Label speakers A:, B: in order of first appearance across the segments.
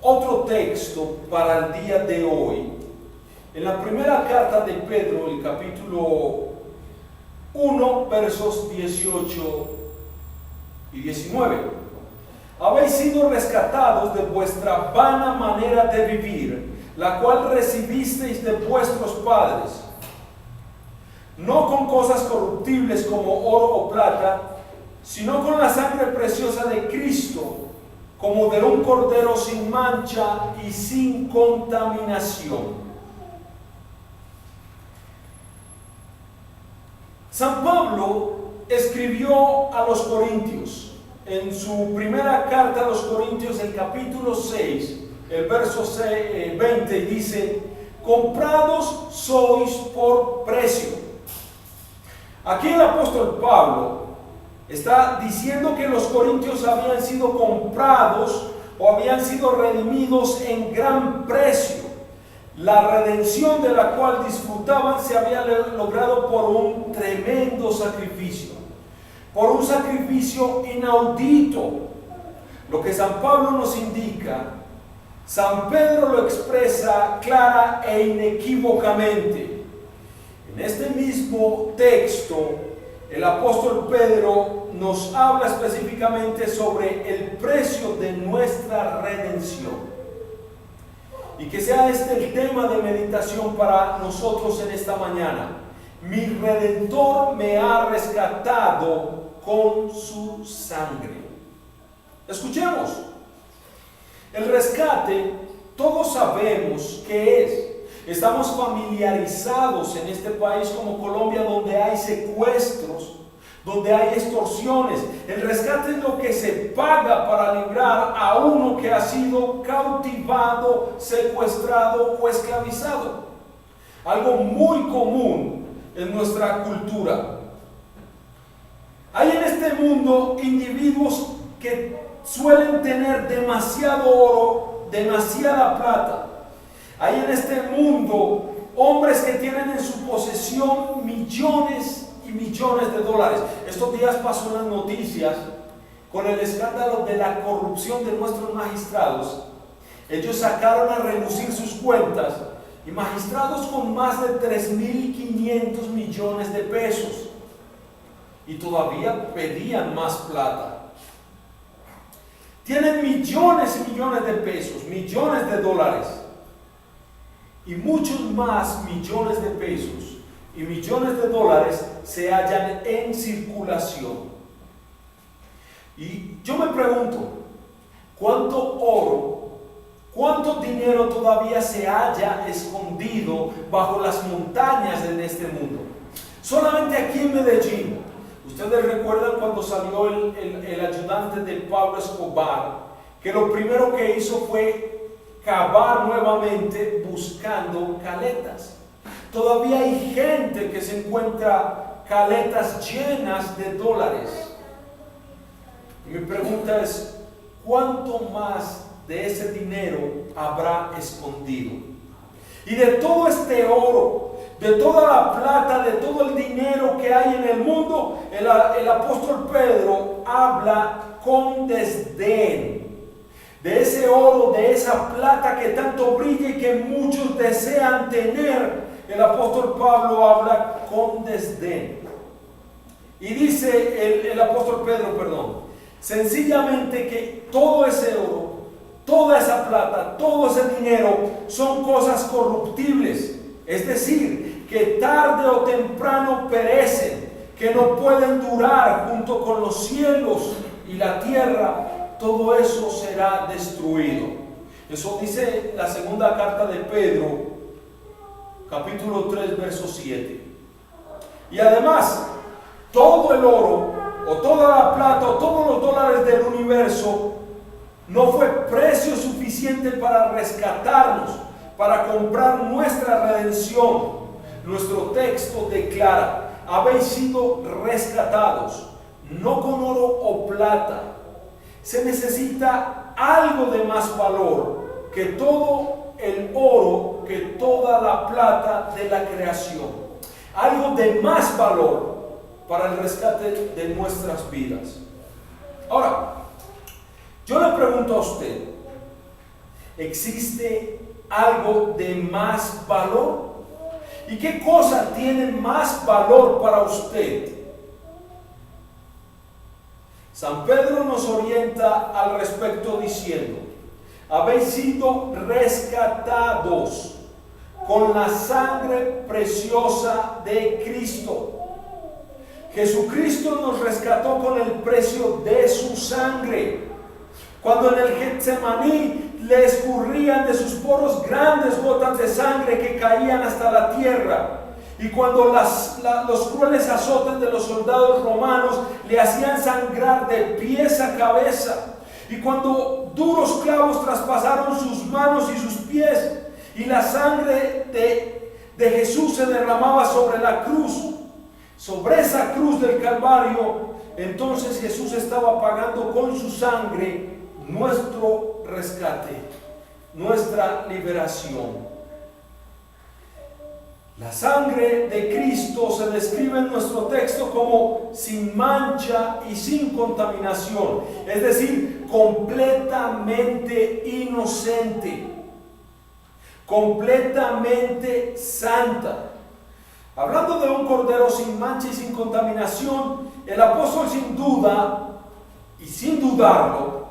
A: otro texto para el día de hoy. En la primera carta de Pedro, el capítulo 1, versos 18 y 19. Habéis sido rescatados de vuestra vana manera de vivir, la cual recibisteis de vuestros padres, no con cosas corruptibles como oro o plata, sino con la sangre preciosa de Cristo, como de un cordero sin mancha y sin contaminación. San Pablo escribió a los Corintios, en su primera carta a los Corintios, el capítulo 6, el verso 20, dice: comprados sois por precio. Aquí el apóstol Pablo está diciendo que los corintios habían sido comprados o habían sido redimidos en gran precio. La redención de la cual disfrutaban se había logrado por un tremendo sacrificio, por un sacrificio inaudito. Lo que San Pablo nos indica, San Pedro lo expresa clara e inequívocamente. En este mismo texto, el apóstol Pedro nos habla específicamente sobre el precio de nuestra redención. Y que sea este el tema de meditación para nosotros en esta mañana. Mi Redentor me ha rescatado con su sangre. Escuchemos. El rescate, todos sabemos qué es. Estamos familiarizados en este país como Colombia, donde hay secuestros, donde hay extorsiones. El rescate es lo que se paga para librar a uno que ha sido cautivado, secuestrado o esclavizado. Algo muy común en nuestra cultura. Hay en este mundo individuos que suelen tener demasiado oro, demasiada plata. Hay en este mundo hombres que tienen en su posesión millones y millones de dólares. Estos días pasó en las noticias con el escándalo de la corrupción de nuestros magistrados. Ellos sacaron a relucir sus cuentas y magistrados con más de 3.500 millones de pesos y todavía pedían más plata. Tienen millones y millones de pesos, millones de dólares y muchos más millones de pesos y millones de dólares se hallan en circulación. Y yo me pregunto, ¿cuánto oro, cuánto dinero todavía se halla escondido bajo las montañas en este mundo? Solamente aquí en Medellín, ustedes recuerdan cuando salió el ayudante de Pablo Escobar, que lo primero que hizo fue cavar nuevamente buscando caletas. Todavía hay gente que se encuentra caletas llenas de dólares. Y mi pregunta es, ¿cuánto más de ese dinero habrá escondido? Y de todo este oro, de toda la plata, de todo el dinero que hay en el mundo, el apóstol Pedro habla con desdén. De ese oro, de esa plata que tanto brilla y que muchos desean tener, el apóstol Pablo habla con desdén. Y dice el apóstol Pedro, sencillamente que todo ese oro, toda esa plata, todo ese dinero son cosas corruptibles. Es decir, que tarde o temprano perecen, que no pueden durar junto con los cielos y la tierra. Todo eso será destruido. Eso dice la segunda carta de Pedro, capítulo 3, verso 7. Y además, todo el oro, o toda la plata, o todos los dólares del universo, no fue precio suficiente para rescatarnos, para comprar nuestra redención. Nuestro texto declara: habéis sido rescatados, no con oro o plata. Se necesita algo de más valor que todo el oro, que toda la plata de la creación. Algo de más valor para el rescate de nuestras vidas. Ahora, yo le pregunto a usted, ¿Existe algo de más valor? ¿Y qué cosa tiene más valor para usted? San Pedro nos orienta al respecto diciendo: habéis sido rescatados con la sangre preciosa de Cristo. Jesucristo nos rescató con el precio de su sangre. Cuando en el Getsemaní le escurrían de sus poros grandes gotas de sangre que caían hasta la tierra, y cuando los crueles azotes de los soldados romanos le hacían sangrar de pies a cabeza, y cuando duros clavos traspasaron sus manos y sus pies, y la sangre de Jesús se derramaba sobre la cruz, sobre esa cruz del Calvario, entonces Jesús estaba pagando con su sangre nuestro rescate, nuestra liberación. La sangre de Cristo se describe en nuestro texto como sin mancha y sin contaminación, es decir, completamente inocente, completamente santa. Hablando de un cordero sin mancha y sin contaminación, el apóstol sin duda y sin dudarlo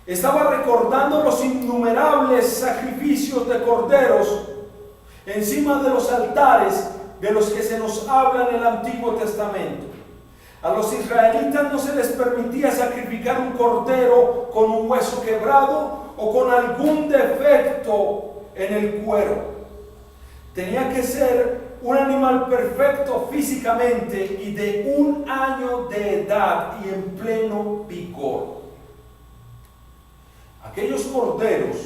A: estaba recordando los innumerables sacrificios de corderos encima de los altares de los que se nos habla en el Antiguo Testamento. A los israelitas no se les permitía sacrificar un cordero con un hueso quebrado o con algún defecto en el cuero. Tenía que ser un animal perfecto físicamente y de 1 año de edad y en pleno vigor. Aquellos corderos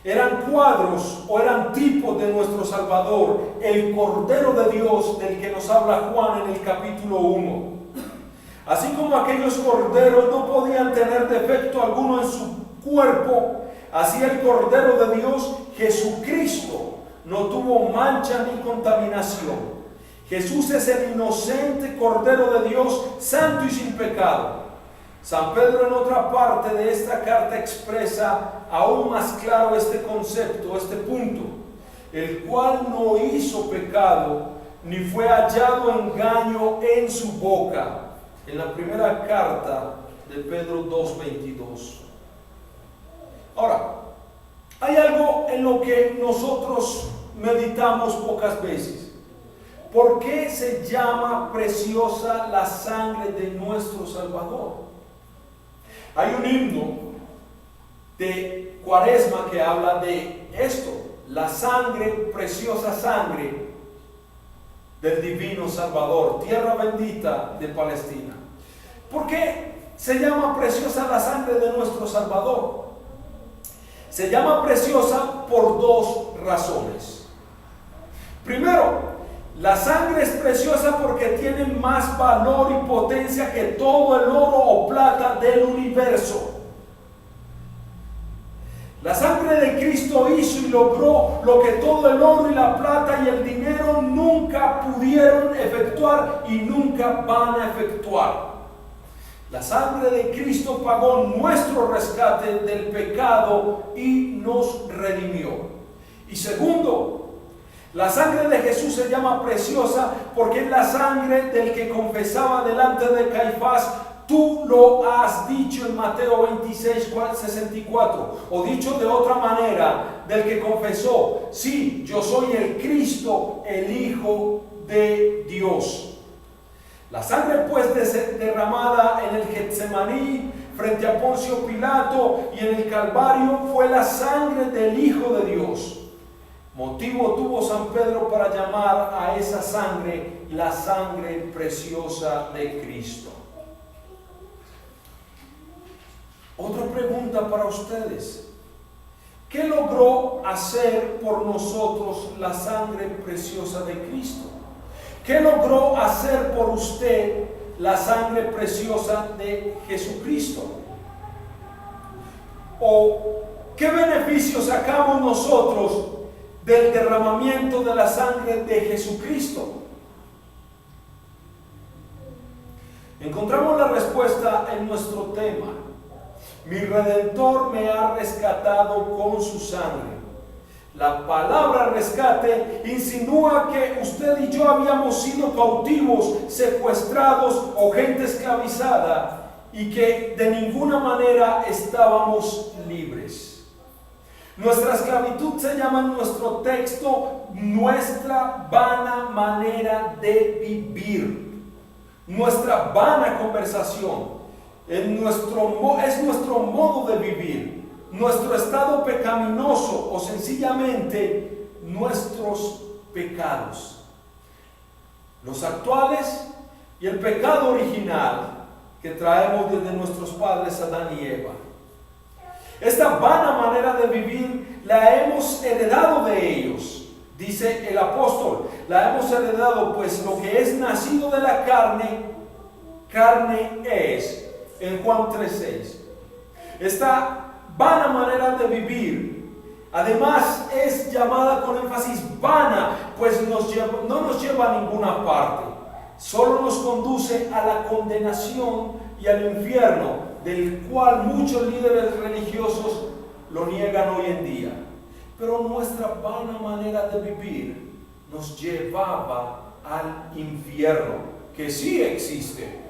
A: eran cuadros o eran tipos de nuestro Salvador, el Cordero de Dios del que nos habla Juan en el capítulo 1. Así como aquellos corderos no podían tener defecto alguno en su cuerpo, así el Cordero de Dios, Jesucristo, no tuvo mancha ni contaminación. Jesús es el inocente Cordero de Dios, santo y sin pecado. San Pedro en otra parte de esta carta expresa aún más claro este concepto, este punto, el cual no hizo pecado, ni fue hallado engaño en su boca, en la primera carta de Pedro 2:22. Ahora, hay algo en lo que nosotros meditamos pocas veces. ¿Por qué se llama preciosa la sangre de nuestro Salvador? Hay un himno de Cuaresma que habla de esto, la sangre, preciosa sangre del divino Salvador, tierra bendita de Palestina. ¿Por qué se llama preciosa la sangre de nuestro Salvador? Se llama preciosa por 2 razones. Primero, la sangre es preciosa porque tiene más valor y potencia que todo el oro o plata del universo. La sangre de Cristo hizo y logró lo que todo el oro y la plata y el dinero nunca pudieron efectuar y nunca van a efectuar. La sangre de Cristo pagó nuestro rescate del pecado y nos redimió. Y segundo, la sangre de Jesús se llama preciosa porque es la sangre del que confesaba delante de Caifás: tú lo has dicho, en Mateo 26:64. O dicho de otra manera, del que confesó: sí, yo soy el Cristo, el Hijo de Dios. La sangre pues derramada en el Getsemaní, frente a Poncio Pilato y en el Calvario, fue la sangre del Hijo de Dios. Motivo tuvo San Pedro para llamar a esa sangre la sangre preciosa de Cristo. Otra pregunta para ustedes: ¿qué logró hacer por nosotros la sangre preciosa de Cristo? ¿Qué logró hacer por usted la sangre preciosa de Jesucristo? ¿O qué beneficio sacamos nosotros del derramamiento de la sangre de Jesucristo? Encontramos la respuesta en nuestro tema. Mi Redentor me ha rescatado con su sangre. La palabra rescate insinúa que usted y yo habíamos sido cautivos, secuestrados o gente esclavizada y que de ninguna manera estábamos libres. Nuestra esclavitud se llama en nuestro texto nuestra vana manera de vivir, nuestra vana conversación, es nuestro modo de vivir, nuestro estado pecaminoso o sencillamente nuestros pecados, los actuales y el pecado original que traemos desde nuestros padres Adán y Eva. Esta vana manera de vivir la hemos heredado de ellos, dice el apóstol. La hemos heredado, pues lo que es nacido de la carne, carne es, en Juan 3:6. Esta vana manera de vivir, además, es llamada con énfasis vana, pues no nos lleva a ninguna parte. Solo nos conduce a la condenación y al infierno, del cual muchos líderes religiosos lo niegan hoy en día. Pero nuestra vana manera de vivir nos llevaba al infierno, que sí existe,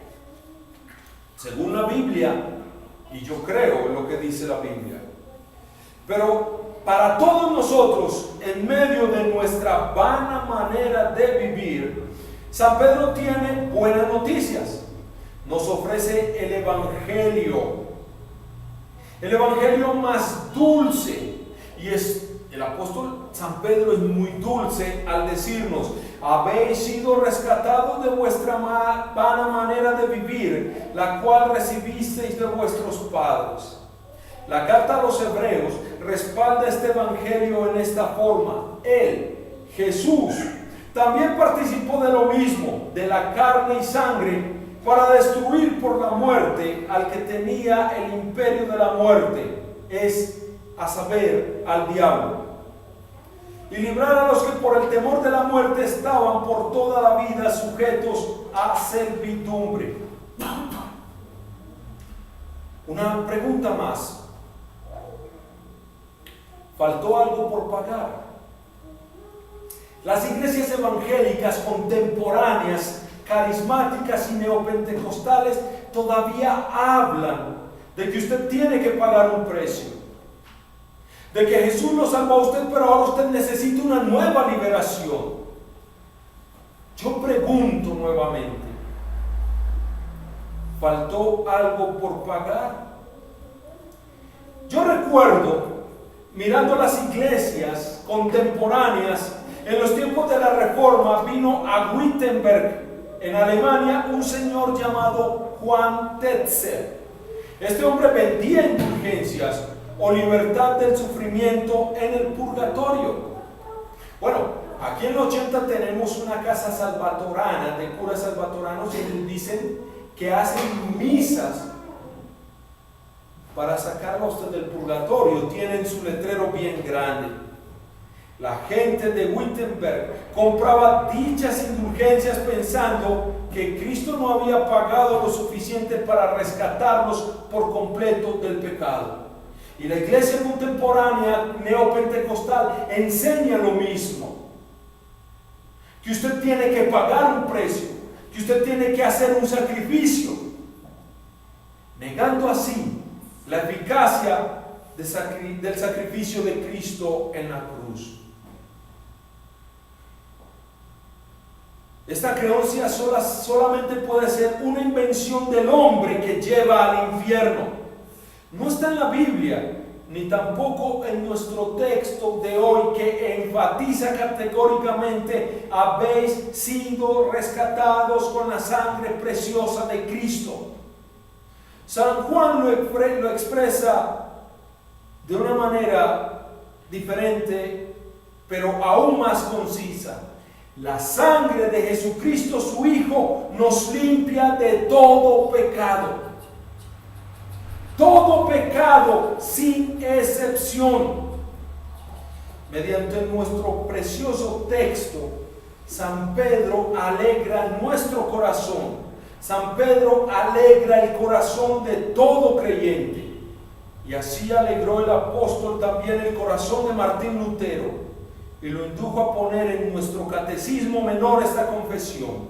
A: según la Biblia, y yo creo en lo que dice la Biblia. Pero para todos nosotros, en medio de nuestra vana manera de vivir, San Pedro tiene buenas noticias. Nos ofrece el Evangelio más dulce. Y el apóstol San Pedro es muy dulce al decirnos: habéis sido rescatados de vuestra vana manera de vivir, la cual recibisteis de vuestros padres. La carta a los Hebreos respalda este Evangelio en esta forma. Él, Jesús, también participó de lo mismo, de la carne y sangre, para destruir por la muerte al que tenía el imperio de la muerte, es a saber, al diablo, y librar a los que por el temor de la muerte estaban por toda la vida sujetos a servidumbre. Una pregunta más. ¿Faltó algo por pagar? Las iglesias evangélicas contemporáneas, carismáticas y neopentecostales todavía hablan de que usted tiene que pagar un precio, de que Jesús lo salvó a usted, pero ahora usted necesita una nueva liberación. Yo pregunto nuevamente, ¿faltó algo por pagar? Yo recuerdo, mirando las iglesias contemporáneas, en los tiempos de la Reforma vino a Wittenberg, en Alemania, un señor llamado Juan Tetzel. Este hombre vendía indulgencias o libertad del sufrimiento en el purgatorio. Bueno, aquí en los 80 tenemos una casa salvatorana, de curas salvatoranos, y dicen que hacen misas para sacarlo a usted del purgatorio. Tienen su letrero bien grande. La gente de Wittenberg compraba dichas indulgencias pensando que Cristo no había pagado lo suficiente para rescatarlos por completo del pecado. Y la iglesia contemporánea neopentecostal enseña lo mismo, que usted tiene que pagar un precio, que usted tiene que hacer un sacrificio, negando así la eficacia del sacrificio de Cristo en la cruz. Esta creencia solamente puede ser una invención del hombre que lleva al infierno. No está en la Biblia, ni tampoco en nuestro texto de hoy, que enfatiza categóricamente: habéis sido rescatados con la sangre preciosa de Cristo. San Juan lo expresa de una manera diferente, pero aún más concisa. La sangre de Jesucristo, su Hijo, nos limpia de todo pecado. Todo pecado, sin excepción. Mediante nuestro precioso texto, San Pedro alegra nuestro corazón. San Pedro alegra el corazón de todo creyente. Y así alegró el apóstol también el corazón de Martín Lutero y lo indujo a poner en nuestro catecismo menor esta confesión: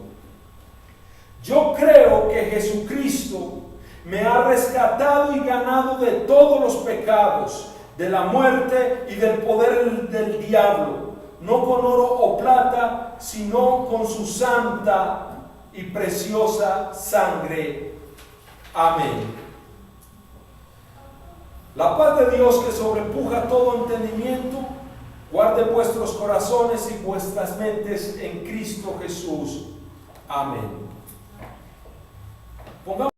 A: yo creo que Jesucristo me ha rescatado y ganado de todos los pecados, de la muerte y del poder del diablo, no con oro o plata, sino con su santa y preciosa sangre. Amén. La paz de Dios, que sobrepuja todo entendimiento, guarde vuestros corazones y vuestras mentes en Cristo Jesús. Amén. Pongamos